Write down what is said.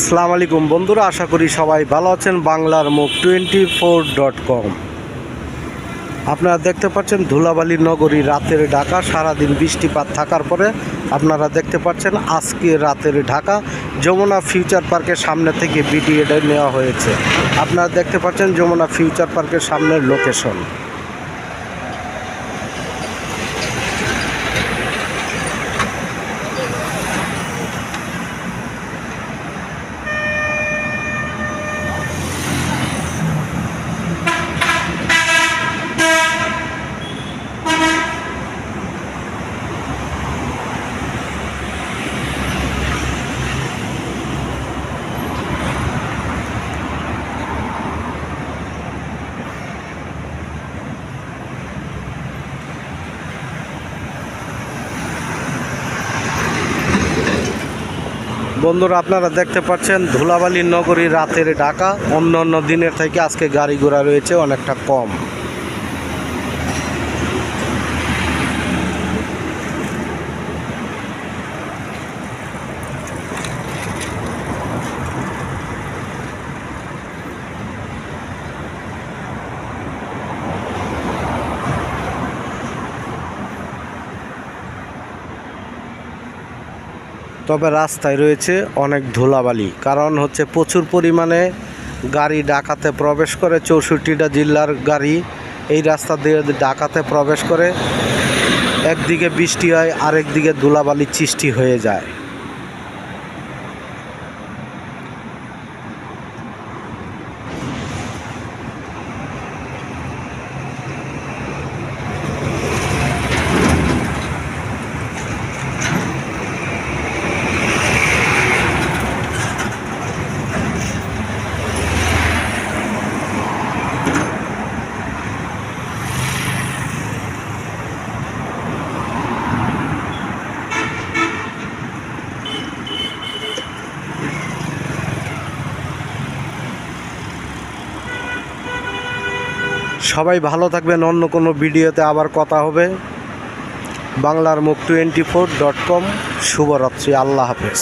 আসসালামু আলাইকুম বন্ধুরা, আশা করি সবাই ভালো আছেন। বাংলার মুখ 24.com। আপনারা দেখতে পাচ্ছেন ধুলাবালি নগরী রাতের ঢাকা। সারাদিন বৃষ্টিপাত থাকার পরে আপনারা দেখতে পাচ্ছেন আজকে রাতের ঢাকা যমুনা ফিউচার পার্কের সামনে থেকে ভিডিওটা নেওয়া হয়েছে। আপনারা দেখতে পাচ্ছেন যমুনা ফিউচার পার্কের সামনের লোকেশন। বন্ধুরা, আপনারা দেখতে পাচ্ছেন ধুলাবালি নগরী রাতের ঢাকা। অন্য অন্য দিনের থেকে আজকে গাড়ি ঘোড়া রয়েছে অনেকটা কম। তবে রাস্তায় রয়েছে অনেক ধুলাবালি, কারণ হচ্ছে প্রচুর পরিমাণে গাড়ি ঢাকাতে প্রবেশ করে। 64টা জেলার গাড়ি এই রাস্তা দিয়ে ঢাকাতে প্রবেশ করে। একদিকে বৃষ্টি হয়, আরেক দিকে ধুলাবালি সৃষ্টি হয়ে যায়। সবাই ভালো থাকবেন। অন্য কোনো ভিডিওতে আবার কথা হবে। বাংলার মুখ 24.com। শুভরাত্রি। আল্লাহ হাফেজ।